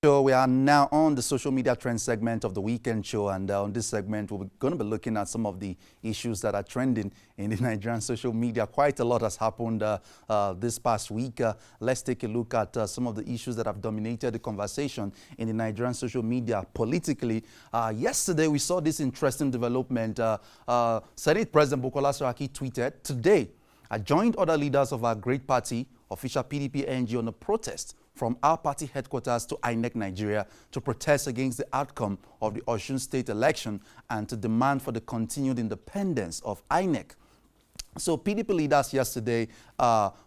So we are now on the social media trend segment of the weekend show, and on this segment we're going to be looking at some of the issues that are trending in the Nigerian social media. Quite a lot has happened this past week. Let's take a look at some of the issues that have dominated the conversation in the Nigerian social media politically. Yesterday we saw this interesting development. Senate President Bukola Saraki tweeted, "Today I joined other leaders of our great party, official PDP NG, on a protest from our party headquarters to INEC Nigeria to protest against the outcome of the Osun State election and to demand for the continued independence of INEC." So PDP leaders yesterday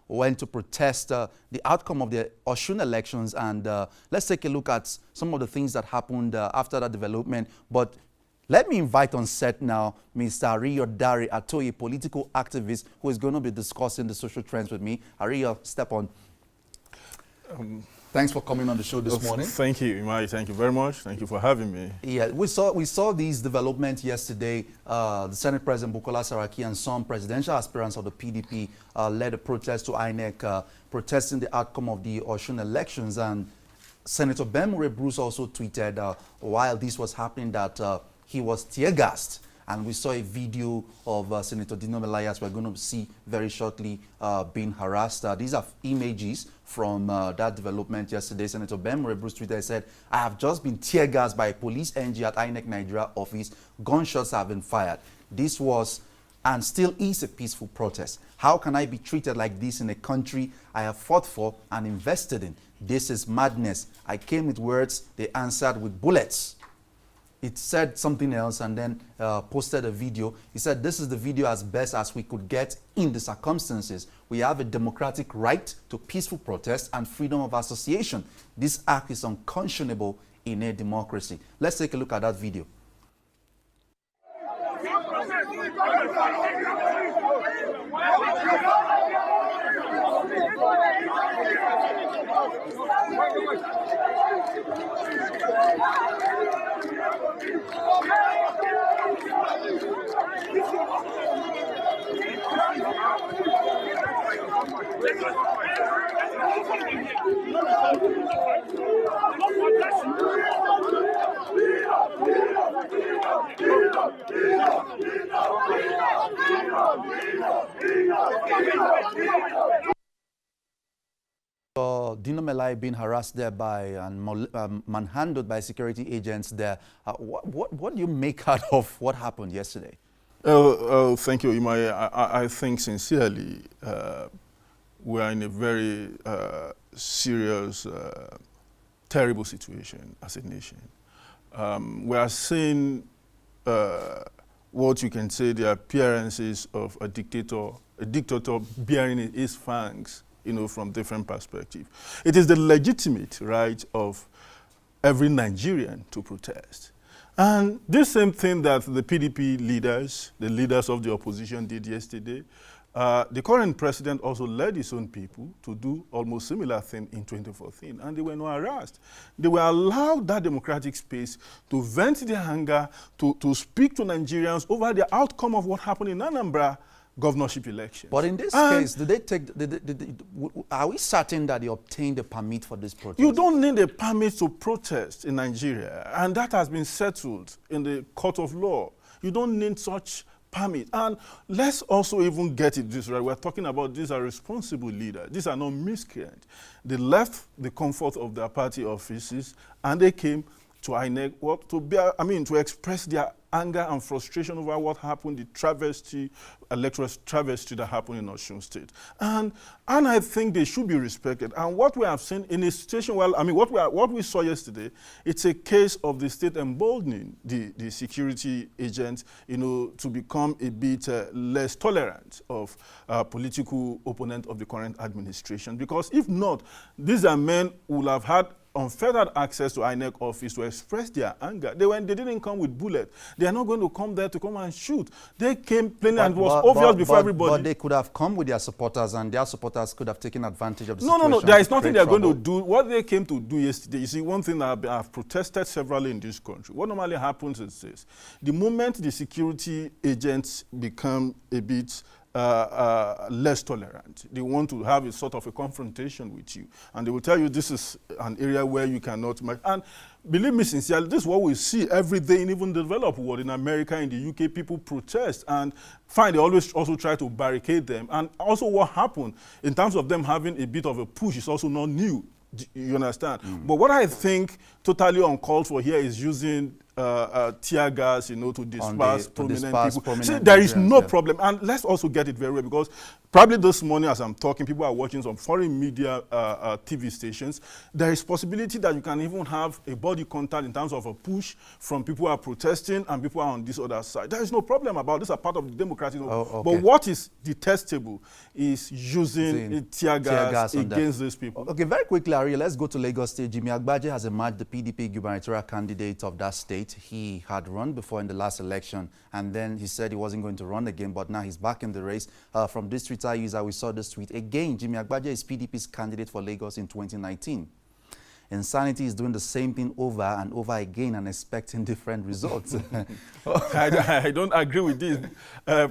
went to protest the outcome of the Osun elections, and let's take a look at some of the things that happened after that development. But let me invite on set now Mr. Ariyodare Atoye, political activist, who is going to be discussing the social trends with me. Ariyo, step on. Thanks for coming on the show this morning. Thank you, Imai. Thank you very much. Thank you for having me. Yeah, we saw these developments yesterday. The Senate President Bukola Saraki and some presidential aspirants of the PDP led a protest to INEC, protesting the outcome of the Osun elections. And Senator Bemure Bruce also tweeted while this was happening that he was tear-gassed. And we saw a video of Senator Dino Melaye, we're going to see very shortly, being harassed. These are images from that development yesterday. Senator Bemure Bruce tweeted, said, "I have just been tear-gassed by a police NG at INEC Nigeria office. Gunshots have been fired. This was and still is a peaceful protest. How can I be treated like this in a country I have fought for and invested in? This is madness. I came with words, they answered with bullets." It said something else and then posted a video. He said, "This is the video as best as we could get in the circumstances. We have a democratic right to peaceful protest and freedom of association. This act is unconscionable in a democracy." Let's take a look at that video. Dino Melaye being harassed there by and manhandled by security agents there. What do you make out of what happened yesterday? Thank you, Imai. I think sincerely we are in a very serious, terrible situation as a nation. We are seeing what you can say the appearances of a dictator bearing his fangs, from different perspectives. It is the legitimate right of every Nigerian to protest. And this same thing that the PDP leaders, the leaders of the opposition did yesterday, the current president also led his own people to do almost similar thing in 2014, and they were not harassed. They were allowed that democratic space to vent their anger, to speak to Nigerians over the outcome of what happened in Anambra governorship election. But in this case, are we certain that they obtained a permit for this protest? You don't need a permit to protest in Nigeria, and that has been settled in the court of law. You don't need such permit. And let's also even get it this right. We're talking about these are responsible leaders. These are not miscreants. They left the comfort of their party offices and they came to INEC to express their anger and frustration over what happened, the electoral travesty that happened in Osun State. And I think they should be respected. And what we have seen in a situation, what we saw yesterday, it's a case of the state emboldening the security agents, to become a bit less tolerant of political opponent of the current administration. Because if not, these are men who will have had unfettered access to INEC office to express their anger. They didn't come with bullets. They are not going to come there to come and shoot. They came plainly and it was obvious before everybody. But they could have come with their supporters and their supporters could have taken advantage of the situation. No. There is nothing they are going to do. What they came to do yesterday, you see, one thing that I've protested severally in this country. What normally happens is this. The moment the security agents become a bit less tolerant. They want to have a sort of a confrontation with you. And they will tell you this is an area where you cannot match. And believe me sincerely, this is what we see every day in even the developed world. In America, in the UK, people protest. And fine, they always also try to barricade them. And also what happened in terms of them having a bit of a push is also not new. You understand? But what I think totally uncalled for here is using tear gas, to disperse prominent people. See, there is no problem. And let's also get it very well, because probably this morning as I'm talking, people are watching some foreign media TV stations. There is possibility that you can even have a body contact in terms of a push from people who are protesting and people who are on this other side. There is no problem about this, a part of the democracy. But what is detestable is using tear gas against these people. Okay, very quickly, Ari, let's go to Lagos State. Jimmy Agbaje has emerged the PDP gubernatorial candidate of that state. He had run before in the last election, and then he said he wasn't going to run again, but now he's back in the race. From this Twitter user, we saw this tweet. Again, Jimmy Agbaje is PDP's candidate for Lagos in 2019. Insanity is doing the same thing over and over again and expecting different results. I don't agree with this.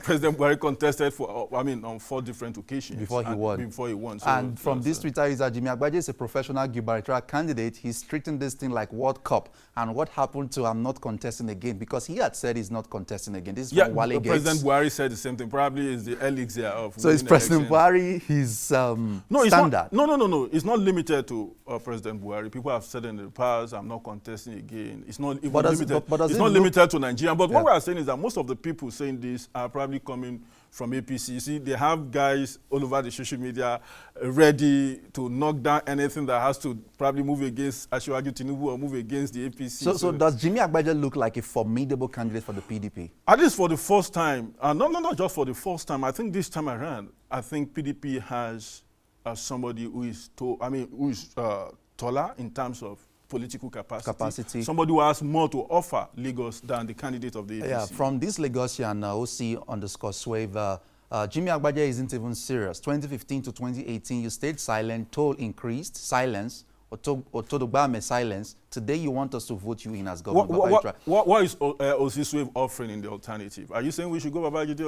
President Buhari contested on 4 different occasions. Before he won. So and from this Twitter user, Jimmy Agbaje is a professional gubernatorial candidate. He's treating this thing like World Cup. And what happened to I'm not contesting again? Because he had said he's not contesting again. This is from Wale Gates. President Buhari said the same thing. Probably is the elixir of. So is President Buhari his standard? No. It's not limited to President Buhari. People have said in the past, I'm not contesting again. It's not even limited. It's not limited to Nigeria. But what we are saying is that most of the people saying this are probably coming from APC. You see, they have guys all over the social media ready to knock down anything that has to probably move against Asiwaju Tinubu or move against the APC. So does Jimmy Agbaje look like a formidable candidate for the PDP? At least for the first time. Not just for the first time. I think this time around, I think PDP has somebody who is taller in terms of political capacity. Somebody who has more to offer Lagos than the candidate of the APC. Yeah, from this Lagosian OC_Swave, Jimmy Agbaje isn't even serious. 2015 to 2018, you stayed silent, toll increased, silence, Otodobame silence. Today you want us to vote you in as governor. What is OC_Swave offering in the alternative? Are you saying we should go Babajide,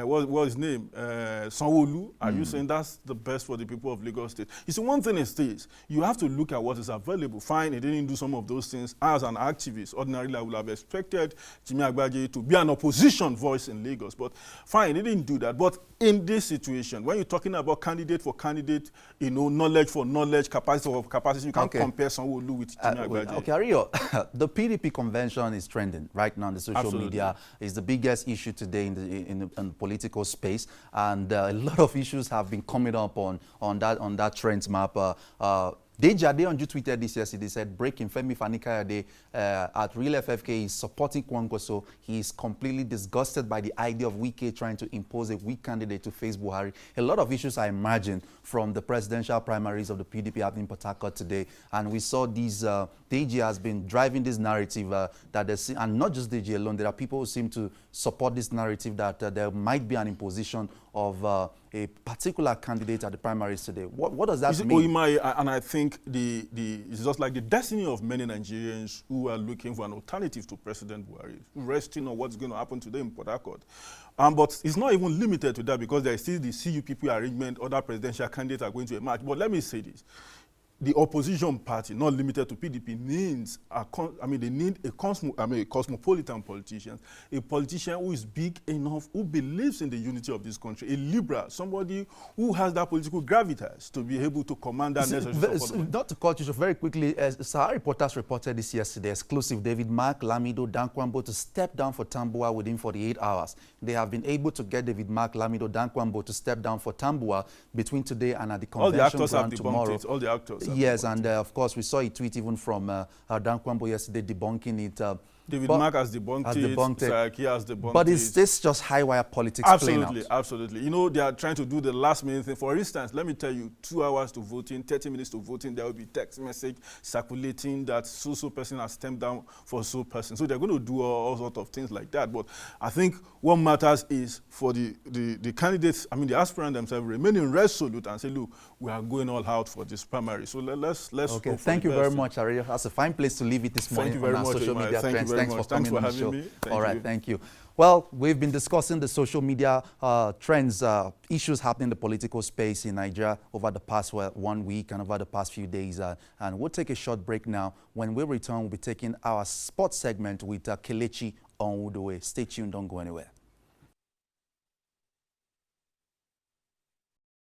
what's his name? Sanwo-Olu? Are you saying that's the best for the people of Lagos State? You see, one thing is this, you have to look at what is available. Fine, he didn't do some of those things. As an activist, ordinarily I would have expected Jimmy Agbaje to be an opposition voice in Lagos. But fine, he didn't do that. But in this situation, when you're talking about candidate for candidate, knowledge for knowledge, capacity for capacity, you can't compare Sanwo-Olu with Jimmy Agbaje. Okay, Ario, the PDP convention is trending right now on the social media. It's the biggest issue today in the political space, and a lot of issues have been coming up on that trends map. Deji Adeyanju tweeted this yesterday. He said, breaking, Femi Fani-Kayode at Real FFK is supporting Kwankwaso. He is completely disgusted by the idea of Wike trying to impose a weak candidate to face Buhari. A lot of issues are emerging from the presidential primaries of the PDP happening in Port Harcourt today. And we saw these, Deji has been driving this narrative that there's, and not just Deji alone, there are people who seem to support this narrative that there might be an imposition of a particular candidate at the primaries today. What does that mean? And I think it's just like the destiny of many Nigerians who are looking for an alternative to President Buhari, resting on what's going to happen today in Port Harcourt. But it's not even limited to that, because there is still the CUPP arrangement, other presidential candidates are going to emerge. But let me say this. The opposition party, not limited to PDP, needs they need a cosmopolitan politician, a politician who is big enough, who believes in the unity of this country, a liberal, somebody who has that political gravitas to be able to command that necessary support. Not to cut you short, very quickly, Sahara Reporters reported this yesterday, exclusive, David Mark, Lamido, Dankwambo to step down for Tambuwal within 48 hours. They have been able to get David Mark, Lamido, Dankwambo to step down for Tambuwal between today and at the convention ground tomorrow. All the actors. Yes, and of course, we saw a tweet even from Dankwambo yesterday debunking it. David Mark has debunked it, Saraki has debunked it. But is this just high-wire politics playing out? Absolutely. They are trying to do the last-minute thing. For instance, let me tell you, 2 hours to voting, 30 minutes to voting, there will be text message circulating that so-so person has stepped down for so person. So they're going to do all sorts of things like that. But I think what matters is for the candidates, the aspirants themselves, remaining resolute and say, look, we are going all out for this primary. So let's okay, thank you very much, Ari. That's a fine place to leave it this morning on our social media trends. very Thanks much. for coming Thanks for on the show. having me. Thank All right, you. thank you. Well, we've been discussing the social media trends, issues happening in the political space in Nigeria over the past 1 week and over the past few days. And we'll take a short break now. When we return, we'll be taking our sports segment with Kelechi Onwudowe. Stay tuned, don't go anywhere.